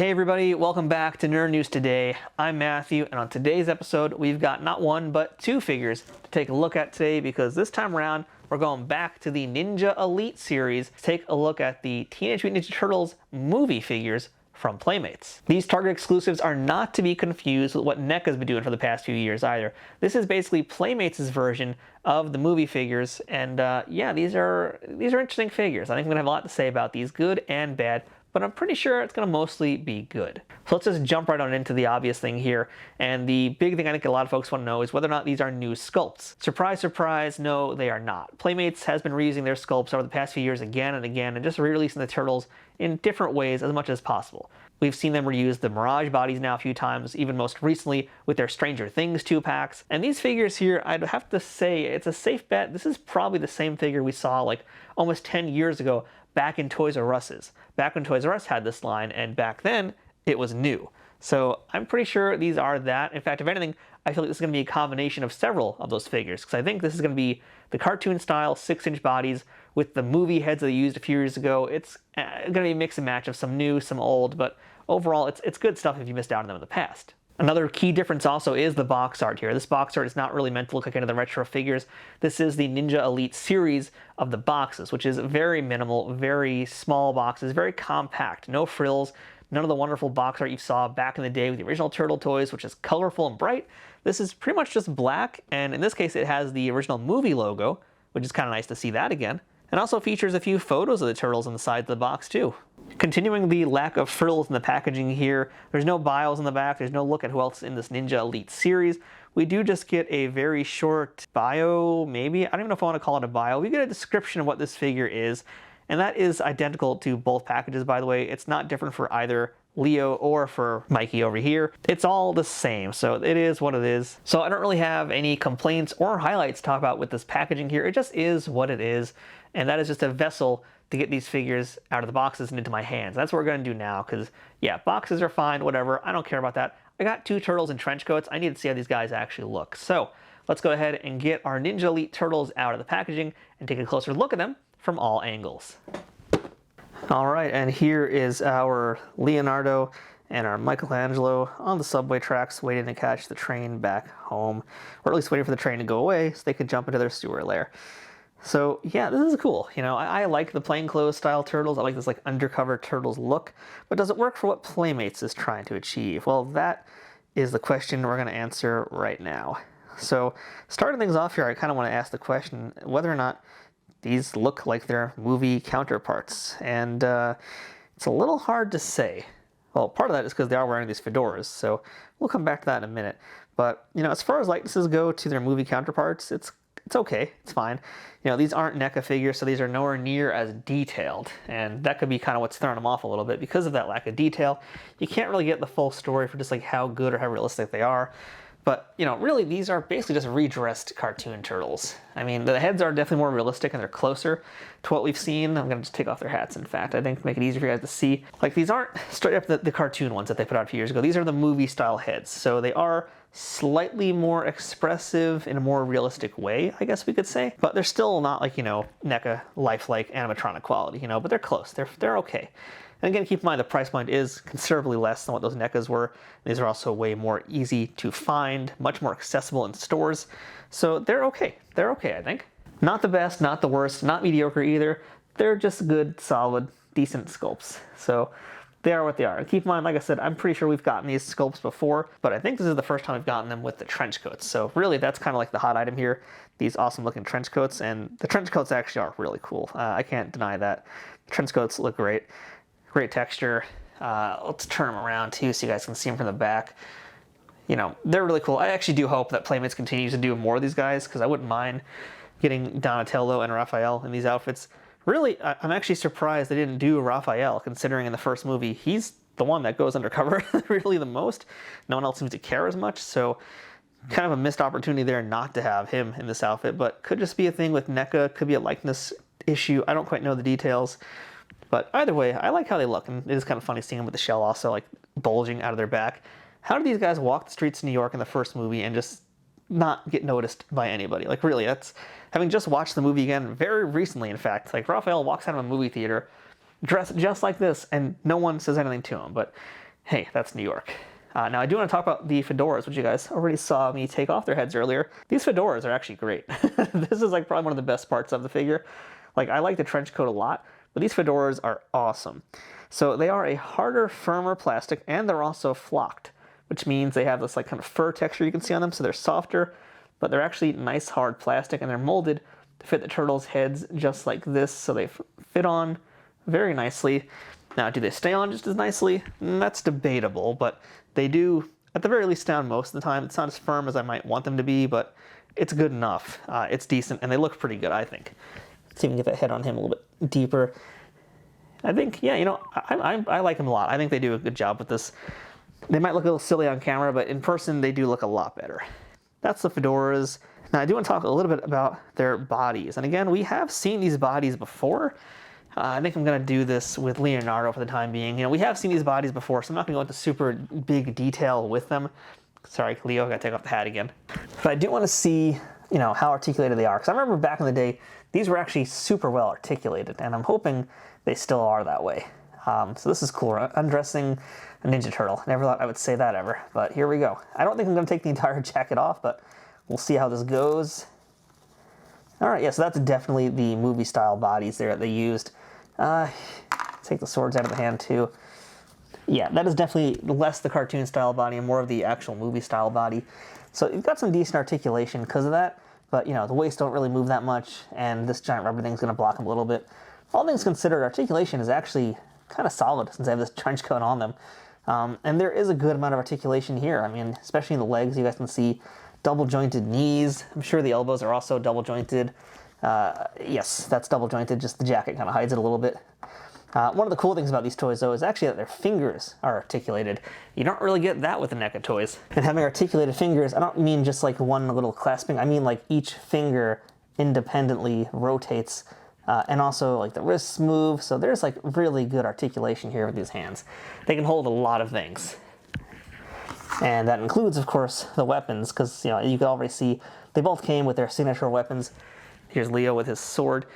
Hey everybody, welcome back to Nerd News Today. I'm Matthew, and on today's episode, we've got not one, but two figures to take a look at today, because this time around, we're going back to the Ninja Elite series to take a look at the Teenage Mutant Ninja Turtles movie figures from Playmates. These Target exclusives are not to be confused with what NECA's been doing for the past few years either. This is basically Playmates' version of the movie figures, and yeah, these are interesting figures. I think I'm gonna have a lot to say about these, good and bad, but I'm pretty sure it's going to mostly be good. So let's just jump right on into the obvious thing here. And the big thing I think a lot of folks want to know is whether or not these are new sculpts. Surprise, surprise, no, they are not. Playmates has been reusing their sculpts over the past few years again and again, and just re-releasing the Turtles in different ways as much as possible. We've seen them reuse the Mirage bodies now a few times, even most recently with their Stranger Things 2-packs. And these figures here, I'd have to say, it's a safe bet. This is probably the same figure we saw like almost 10 years ago back in Toys R Us's. Back when Toys R Us had this line, and back then, it was new. So I'm pretty sure these are that. In fact, if anything, I feel like this is going to be a combination of several of those figures, because I think this is going to be the cartoon-style 6-inch bodies with the movie heads that they used a few years ago. It's going to be a mix and match of some new, some old, but overall, it's good stuff if you missed out on them in the past. Another key difference also is the box art here. This box art is not really meant to look like any of the retro figures. This is the Ninja Elite series of the boxes, which is very minimal, very small boxes, very compact, no frills, none of the wonderful box art you saw back in the day with the original Turtle toys, which is colorful and bright. This is pretty much just black, and in this case it has the original movie logo, which is kind of nice to see that again. And also features a few photos of the Turtles on the side of the box too. Continuing the lack of frills in the packaging here, there's no bios in the back, there's no look at who else is in this Ninja Elite series. We do just get a very short bio, maybe, I don't even know if I want to call it a bio. We get a description of what this figure is, and that is identical to both packages, by the way. It's not different for either Leo or for Mikey over here. It's all the same, so it is what it is. So I don't really have any complaints or highlights to talk about with this packaging here. It just is what it is, and that is just a vessel to get these figures out of the boxes and into my hands. That's what we're going to do now, because yeah, boxes are fine, whatever. I don't care about that. I got two Turtles in trench coats. I need to see how these guys actually look. So let's go ahead and get our Ninja Elite Turtles out of the packaging and take a closer look at them from all angles. All right, and here is our Leonardo and our Michelangelo on the subway tracks waiting to catch the train back home, or at least waiting for the train to go away so they could jump into their sewer lair. So yeah, this is cool. You know, I like the plainclothes style Turtles. I like this like undercover Turtles look, but does it work for what Playmates is trying to achieve? Well, that is the question we're going to answer right now. So starting things off here, I kind of want to ask the question whether or not these look like their movie counterparts, and it's a little hard to say. Well, part of that is because they are wearing these fedoras, so we'll come back to that in a minute. But, you know, as far as likenesses go to their movie counterparts, it's okay, it's fine. You know, these aren't NECA figures, so these are nowhere near as detailed, and that could be kind of what's throwing them off a little bit. Because of that lack of detail, you can't really get the full story for just like how good or how realistic they are. But, you know, really, these are basically just redressed cartoon Turtles. I mean, the heads are definitely more realistic and they're closer to what we've seen. I'm going to just take off their hats, in fact, I think, to make it easier for you guys to see. Like, these aren't straight up the cartoon ones that they put out a few years ago. These are the movie-style heads. So they are slightly more expressive in a more realistic way, I guess we could say. But they're still not like, you know, NECA lifelike animatronic quality, you know, but they're close. They're okay. And again, keep in mind the price point is considerably less than what those NECAs were. These are also way more easy to find, much more accessible in stores. So they're okay. They're okay, I think. Not the best, not the worst, not mediocre either. They're just good, solid, decent sculpts. So they are what they are. Keep in mind, like I said, I'm pretty sure we've gotten these sculpts before, but I think this is the first time we've gotten them with the trench coats. So really, that's kind of like the hot item here, these awesome looking trench coats. And the trench coats actually are really cool. I can't deny that. The trench coats look great. Great texture. Let's turn them around too so you guys can see them from the back. You know, they're really cool. I actually do hope that Playmates continues to do more of these guys, because I wouldn't mind getting Donatello and Raphael in these outfits. Really, I'm actually surprised they didn't do Raphael, considering in the first movie, he's the one that goes undercover really the most. No one else seems to care as much, so kind of a missed opportunity there not to have him in this outfit, but could just be a thing with NECA, could be a likeness issue. I don't quite know the details. But either way, I like how they look, and it is kind of funny seeing them with the shell also like bulging out of their back. How did these guys walk the streets of New York in the first movie and just not get noticed by anybody? Like, really, that's, having just watched the movie again very recently, in fact, like Raphael walks out of a movie theater dressed just like this and no one says anything to him. But hey, that's New York. Now, I do want to talk about the fedoras, which you guys already saw me take off their heads earlier. These fedoras are actually great. This is like probably one of the best parts of the figure. Like, I like the trench coat a lot, but these fedoras are awesome. So they are a harder, firmer plastic, and they're also flocked, which means they have this like kind of fur texture you can see on them, so they're softer, but they're actually nice hard plastic, and they're molded to fit the turtles' heads just like this, so they fit on very nicely. Now, do they stay on just as nicely? That's debatable, but they do, at the very least, stay on most of the time. It's not as firm as I might want them to be, but it's good enough. It's decent, and they look pretty good, I think. Let's see if we can get that head on him a little bit deeper. I think, yeah, you know, I like them a lot. I think they do a good job with this. They might look a little silly on camera, but in person, they do look a lot better. That's the fedoras. Now, I do want to talk a little bit about their bodies. And again, we have seen these bodies before. I think I'm going to do this with Leonardo for the time being. You know, we have seen these bodies before, so I'm not going to go into super big detail with them. Sorry, Leo, I got to take off the hat again. But I do want to see, you know, how articulated they are. Because I remember back in the day, these were actually super well articulated, and I'm hoping they still are that way. So this is cool. Undressing a Ninja Turtle. Never thought I would say that ever, but here we go. I don't think I'm going to take the entire jacket off, but we'll see how this goes. All right, yeah, so that's definitely the movie-style bodies there that they used. Take the swords out of the hand too. Yeah, that is definitely less the cartoon style body and more of the actual movie style body. So you've got some decent articulation because of that, but you know, the waist don't really move that much, and this giant rubber thing's gonna block them a little bit. All things considered, articulation is actually kind of solid since I have this trench coat on them. And there is a good amount of articulation here. I mean, especially in the legs, you guys can see double jointed knees. I'm sure the elbows are also double jointed. Yes, that's double jointed, just the jacket kind of hides it a little bit. One of the cool things about these toys, though, is actually that their fingers are articulated. You don't really get that with the NECA toys. And having articulated fingers, I don't mean just like one little clasping, I mean like each finger independently rotates, and also like the wrists move, so there's like really good articulation here with these hands. They can hold a lot of things. And that includes, of course, the weapons, because you know, you can already see they both came with their signature weapons. Here's Leo with his sword.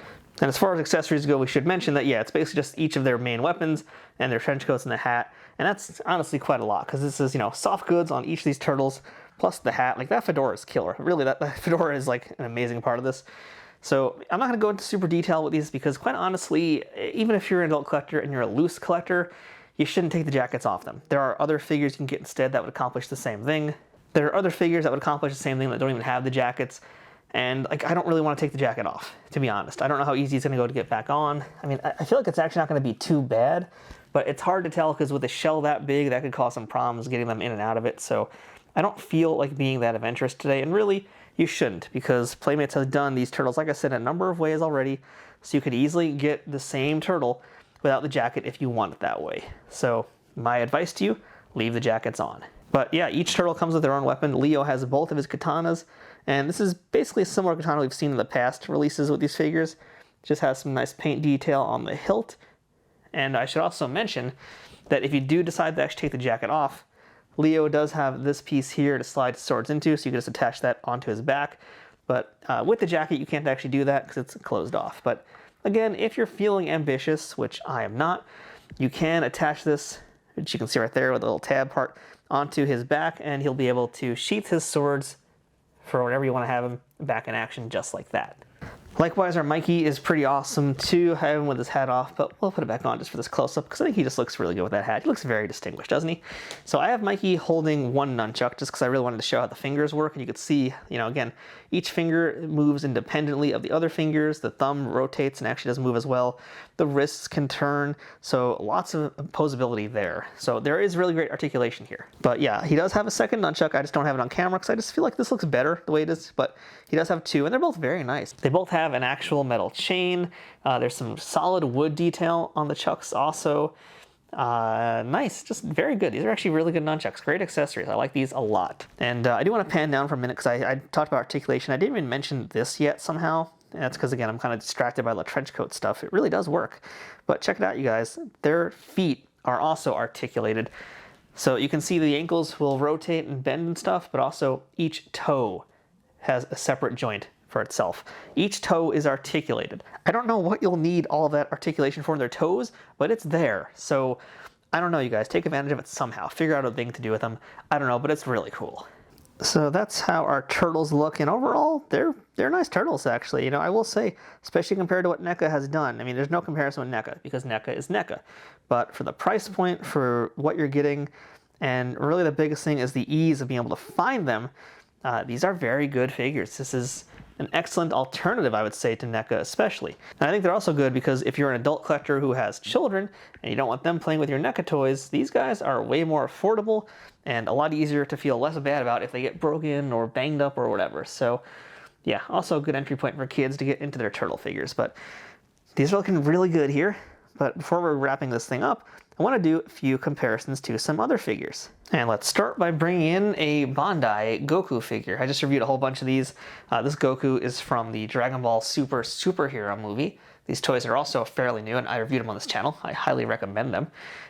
And as far as accessories go, we should mention that, yeah, it's basically just each of their main weapons and their trench coats and the hat. And that's honestly quite a lot, because this is, you know, soft goods on each of these turtles, plus the hat. Like, that fedora is killer. Really, that fedora is, like, an amazing part of this. So I'm not going to go into super detail with these, because quite honestly, even if you're an adult collector and you're a loose collector, you shouldn't take the jackets off them. There are other figures you can get instead that would accomplish the same thing. There are other figures that would accomplish the same thing that don't even have the jackets. And like, I don't really want to take the jacket off, to be honest. I don't know how easy it's going to go to get back on. I mean, I feel like it's actually not going to be too bad, but it's hard to tell because with a shell that big, that could cause some problems getting them in and out of it. So I don't feel like being that adventurous today. And really, you shouldn't, because Playmates has done these turtles, like I said, a number of ways already. So you could easily get the same turtle without the jacket if you want it that way. So my advice to you, leave the jackets on. But yeah, each turtle comes with their own weapon. Leo has both of his katanas, and this is basically a similar katana we've seen in the past releases with these figures. It just has some nice paint detail on the hilt. And I should also mention that if you do decide to actually take the jacket off, Leo does have this piece here to slide his swords into, so you can just attach that onto his back. But with the jacket, you can't actually do that because it's closed off. But again, if you're feeling ambitious, which I am not, you can attach this, which you can see right there with the little tab part, onto his back, and he'll be able to sheath his swords for whenever you want to have him back in action, just like that. Likewise, our Mikey is pretty awesome too. I have him with his hat off, but we'll put it back on just for this close-up because I think he just looks really good with that hat. He looks very distinguished, doesn't he? So I have Mikey holding one nunchuck just because I really wanted to show how the fingers work, and you could see, you know, again, each finger moves independently of the other fingers. The thumb rotates and actually does move as well. The wrists can turn, so lots of posability there. So there is really great articulation here. But yeah, he does have a second nunchuck. I just don't have it on camera because I just feel like this looks better the way it is, but he does have two, and they're both very nice. They both have an actual metal chain. There's some solid wood detail on the chucks also. Nice, just very good. These are actually really good nunchucks. Great accessories. I like these a lot. And I do want to pan down for a minute because I talked about articulation. I didn't even mention this yet somehow. And that's because, again, I'm kind of distracted by the trench coat stuff. It really does work. But check it out, you guys. Their feet are also articulated. So you can see the ankles will rotate and bend and stuff, but also each toe has a separate joint for itself. Each toe is articulated. I don't know what you'll need all of that articulation for in their toes, but it's there. So I don't know, you guys. Take advantage of it somehow. Figure out a thing to do with them. I don't know, but it's really cool. So that's how our turtles look, and overall, they're nice turtles, actually. You know, I will say, especially compared to what NECA has done. I mean, there's no comparison with NECA, because NECA is NECA. But for the price point, for what you're getting, and really the biggest thing is the ease of being able to find them, these are very good figures. This is an excellent alternative, I would say, to NECA especially. And I think they're also good because if you're an adult collector who has children and you don't want them playing with your NECA toys, these guys are way more affordable and a lot easier to feel less bad about if they get broken or banged up or whatever. So yeah, also a good entry point for kids to get into their turtle figures. But these are looking really good here. But before we're wrapping this thing up, I want to do a few comparisons to some other figures. And let's start by bringing in a Bandai Goku figure. I just reviewed a whole bunch of these. This Goku is from the Dragon Ball Super Superhero movie. These toys are also fairly new, and I reviewed them on this channel. I highly recommend them.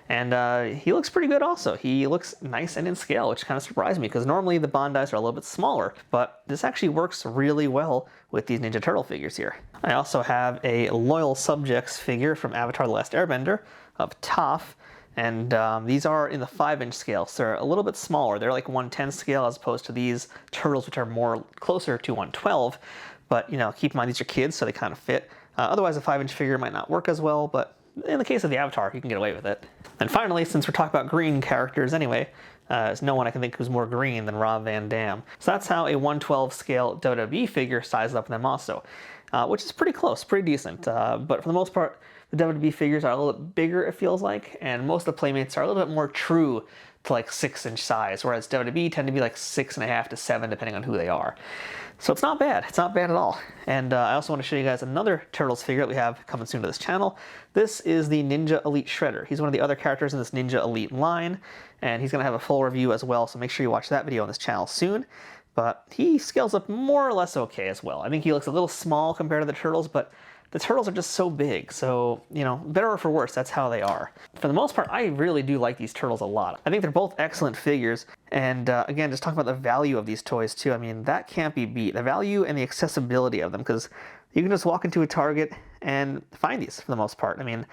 And he looks pretty good also. He looks nice and in scale, which kind of surprised me, because normally the Bandais are a little bit smaller, but this actually works really well with these Ninja Turtle figures here. I also have a Loyal Subjects figure from Avatar: The Last Airbender of Toph, and these are in the 5-inch scale, so they're a little bit smaller. They're like 1/10 scale as opposed to these turtles, which are more closer to 1/12. But, you know, keep in mind these are kids, so they kind of fit. Otherwise, a 5-inch figure might not work as well, but in the case of the Avatar, you can get away with it. And finally, since we're talking about green characters anyway, there's no one I can think who's more green than Rob Van Dam. So that's how a 1/12 scale WWE figure sizes up them also, which is pretty close, pretty decent. But for the most part, the WWE figures are a little bit bigger, it feels like, and most of the Playmates are a little bit more true to like 6-inch size, whereas WWE tend to be like 6.5 to 7, depending on who they are. So it's not bad. It's not bad at all. And I also want to show you guys another Turtles figure that we have coming soon to this channel. This is the Ninja Elite Shredder. He's one of the other characters in this Ninja Elite line, and he's going to have a full review as well, so make sure you watch that video on this channel soon. But he scales up more or less okay as well. I think he looks a little small compared to the Turtles, but the Turtles are just so big, so, you know, better or for worse, that's how they are. For the most part, I really do like these Turtles a lot. I think they're both excellent figures, and again, just talking about the value of these toys too, I mean, that can't be beat. The value and the accessibility of them, because you can just walk into a Target and find these for the most part. I mean,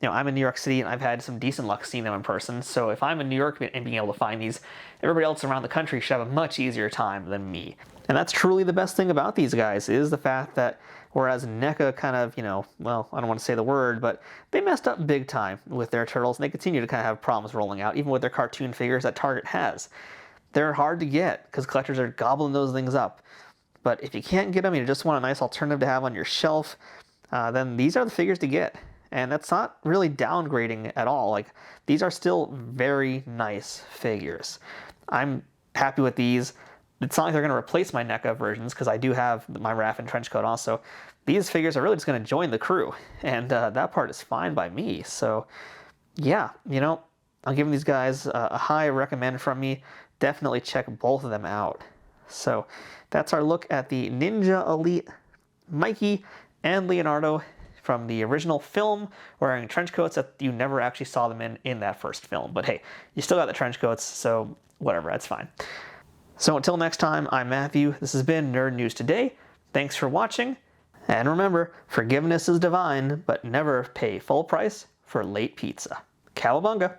you know, I'm in New York City and I've had some decent luck seeing them in person, so if I'm in New York and being able to find these, everybody else around the country should have a much easier time than me. And that's truly the best thing about these guys, is the fact that whereas NECA kind of, you know, well, I don't want to say the word, but they messed up big time with their Turtles, and they continue to kind of have problems rolling out, even with their cartoon figures that Target has. They're hard to get, because collectors are gobbling those things up. But if you can't get them, you just want a nice alternative to have on your shelf, then these are the figures to get. And that's not really downgrading at all. Like, these are still very nice figures. I'm happy with these. It's not like they're going to replace my NECA versions, because I do have my Raph and Trenchcoat also. These figures are really just going to join the crew, and that part is fine by me. So, yeah, you know, I'm giving these guys a high recommend from me. Definitely check both of them out. So, that's our look at the Ninja Elite Mikey and Leonardo from the original film, wearing trench coats that you never actually saw them in that first film. But hey, you still got the trench coats, so whatever, that's fine. So until next time, I'm Matthew. This has been Nerd News Today. Thanks for watching. And remember, forgiveness is divine, but never pay full price for late pizza. Cowabunga!